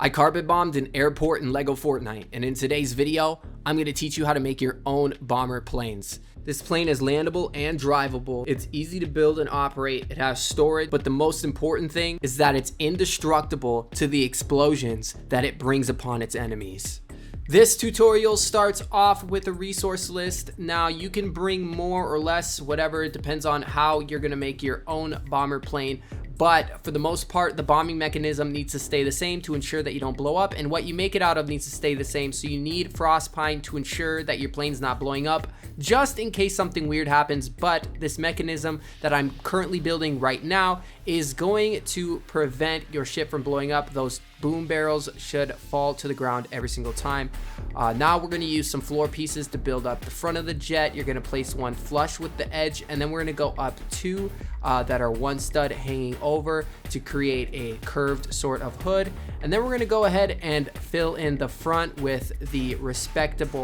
I carpet bombed an airport in LEGO Fortnite, and in today's video, I'm going to teach you how to make your own bomber planes. This plane is landable and drivable. It's easy to build and operate. It has storage, but the most important thing is that it's indestructible to the explosions that it brings upon its enemies. This tutorial starts off with a resource list. Now you can bring more or less, whatever, it depends on how you're going to make your own bomber plane. But for the most part, the bombing mechanism needs to stay the same to ensure that you don't blow up, and what you make it out of needs to stay the same. So you need frost pine to ensure that your plane's not blowing up, just in case something weird happens. But this mechanism that I'm currently building right now is going to prevent your ship from blowing up. Those boom barrels should fall to the ground every single time. Now we're going to use some floor pieces to build up the front of the jet. You're going to place one flush with the edge, and then we're going to go up two that are one stud hanging over to create a curved sort of hood. And then we're going to go ahead and fill in the front with the respective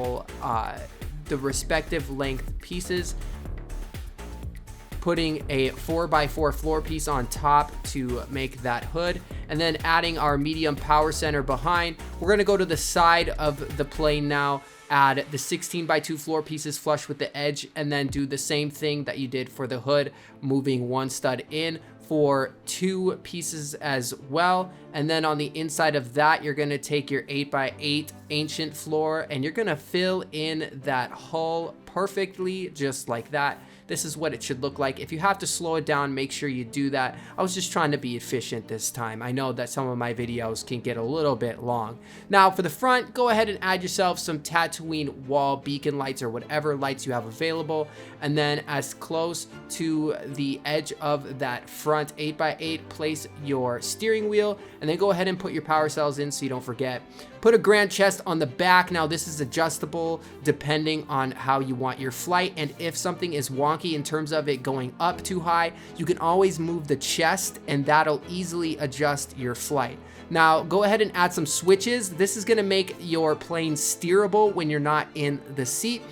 length pieces, putting a 4x4 floor piece on top to make that hood, and then adding our medium power center behind. We're going to go to the side of the plane now, add the 16x2 floor pieces flush with the edge, and then do the same thing that you did for the hood, moving one stud in for two pieces as well. And then on the inside of that, you're going to take your 8x8 ancient floor and you're going to fill in that hull perfectly, just like that. This is what it should look like. If you have to slow it down, make sure you do that. I was just trying to be efficient this time. I know that some of my videos can get a little bit long. Now for the front, go ahead and add yourself some Tatooine wall beacon lights or whatever lights you have available. And then as close to the edge of that front 8x8, place your steering wheel, and then go ahead and put your power cells in so you don't forget. Put a grand chest on the back. Now this is adjustable depending on how you want your flight, and if something is wonky in terms of it going up too high, you can always move the chest and that'll easily adjust your flight. Now go ahead and add some switches. This is going to make your plane steerable when you're not in the seat.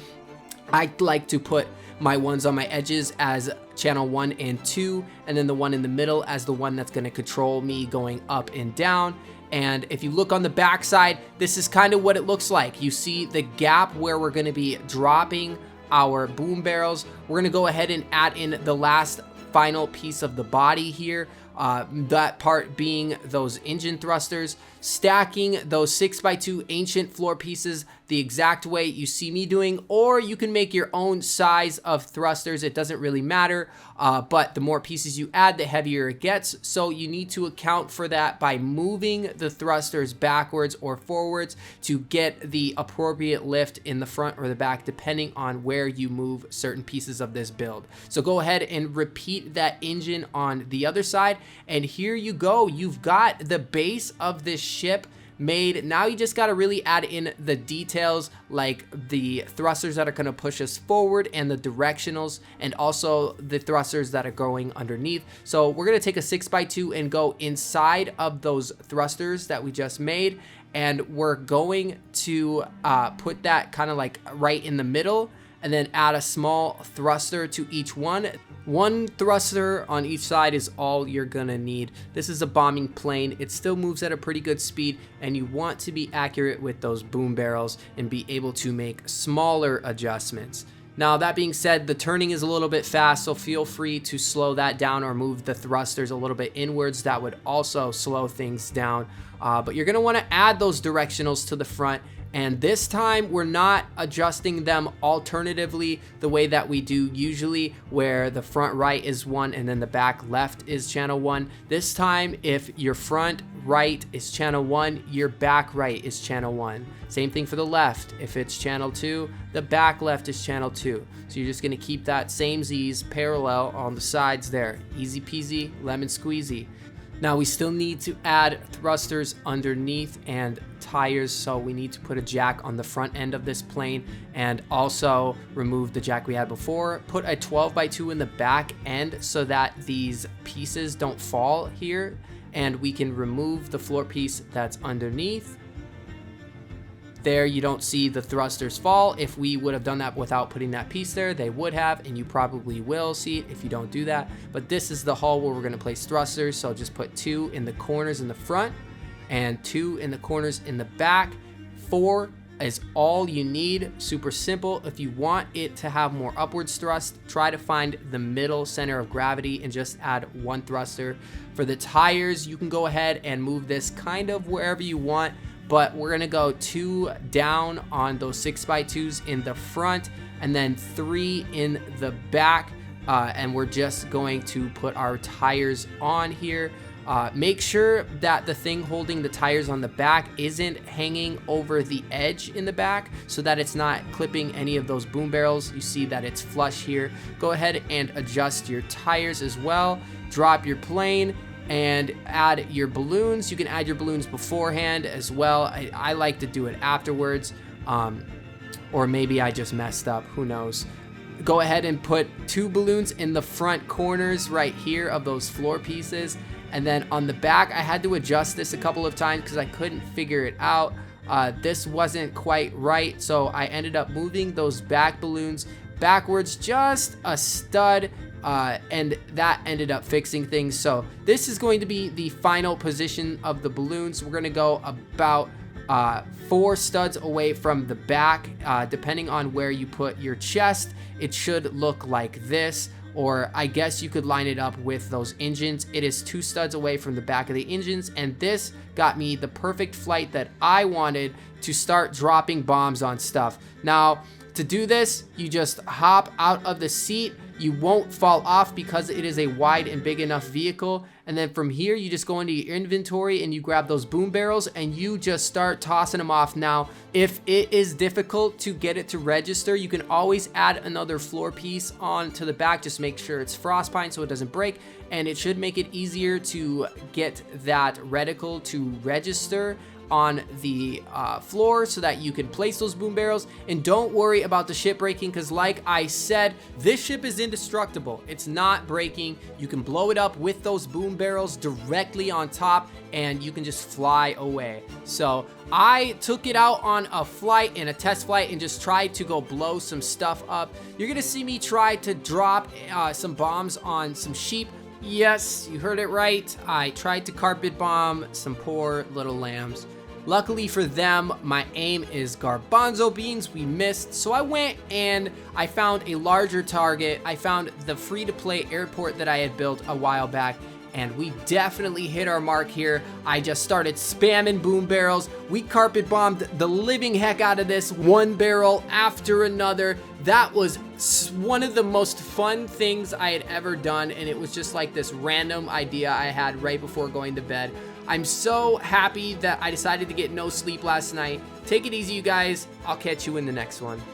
I like to put my ones on my edges as channel 1 and 2, and then the one in the middle as the one that's going to control me going up and down. And if you look on the back side, this is kind of what it looks like. You see the gap where we're going to be dropping our boom barrels. We're going to go ahead and add in the last final piece of the body here, that part being those engine thrusters, stacking those 6x2 ancient floor pieces the exact way you see me doing, or you can make your own size of thrusters. It doesn't really matter, but the more pieces you add, the heavier it gets. So you need to account for that by moving the thrusters backwards or forwards to get the appropriate lift in the front or the back, depending on where you move certain pieces of this build. So go ahead and repeat that engine on the other side, and here you go. You've got the base of this ship made. Now you just got to really add in the details, like the thrusters that are going to push us forward and the directionals, and also the thrusters that are going underneath. So we're going to take a 6x2 and go inside of those thrusters that we just made, and we're going to put that kind of like right in the middle, and then add a small thruster to each one. One thruster on each side is all you're gonna need. This is a bombing plane. It still moves at a pretty good speed, and you want to be accurate with those boom barrels and be able to make smaller adjustments. Now that being said, the turning is a little bit fast, so feel free to slow that down or move the thrusters a little bit inwards. That would also slow things down. But you're gonna wanna add those directionals to the front. And this time we're not adjusting them alternatively the way that we do usually, where the front right is 1 and then the back left is channel 1. This time, if your front right is channel 1, your back right is channel 1. Same thing for the left. If it's channel 2, the back left is channel 2. So you're just going to keep that same Z's parallel on the sides there. Easy peasy, lemon squeezy. Now we still need to add thrusters underneath and tires, so we need to put a jack on the front end of this plane and also remove the jack we had before. Put a 12x2 in the back end so that these pieces don't fall here, and we can remove the floor piece that's underneath. There you don't see the thrusters fall. If we would have done that without putting that piece there, they would have, and you probably will see it if you don't do that. But this is the hull where we're going to place thrusters, so just put 2 in the corners in the front. and 2 in the corners in the back. 4 is all you need. Super simple. If you want it to have more upwards thrust, try to find the middle center of gravity and just add 1 thruster. For the tires, you can go ahead and move this kind of wherever you want, but we're gonna go 2 down on those 6x2s in the front and then 3 in the back, and we're just going to put our tires on here. Make sure that the thing holding the tires on the back isn't hanging over the edge in the back so that it's not clipping any of those boom barrels. You see that it's flush here. Go ahead and adjust your tires as well. Drop your plane and add your balloons. You can add your balloons beforehand as well. I like to do it afterwards, or maybe I just messed up, who knows. Go ahead and put 2 balloons in the front corners right here of those floor pieces. And then on the back, I had to adjust this a couple of times because I couldn't figure it out. This wasn't quite right, so I ended up moving those back balloons backwards just a stud, and that ended up fixing things. So this is going to be the final position of the balloons. We're going to go about 4 studs away from the back. Depending on where you put your chest, it should look like this. Or I guess you could line it up with those engines. It is 2 studs away from the back of the engines, and this got me the perfect flight that I wanted to start dropping bombs on stuff. Now, to do this, you just hop out of the seat. You won't fall off because it is a wide and big enough vehicle. And then from here, you just go into your inventory and you grab those boom barrels and you just start tossing them off. Now, if it is difficult to get it to register, you can always add another floor piece onto the back. Just make sure it's frost pine so it doesn't break. And it should make it easier to get that reticle to register on the floor so that you can place those boom barrels. And don't worry about the ship breaking, because like I said, this ship is indestructible. It's not breaking. You can blow it up with those boom barrels directly on top and you can just fly away. So I took it out on a flight, and a test flight, and just tried to go blow some stuff up. You're gonna see me try to drop some bombs on some sheep. Yes, you heard it right. I tried to carpet bomb some poor little lambs. Luckily for them, my aim is garbanzo beans. We missed, so I went and I found a larger target. I found the free-to-play airport that I had built a while back, and we definitely hit our mark here. I just started spamming boom barrels. We carpet bombed the living heck out of this, 1 barrel after another. That was one of the most fun things I had ever done, and it was just like this random idea I had right before going to bed. I'm so happy that I decided to get no sleep last night. Take it easy, you guys. I'll catch you in the next one.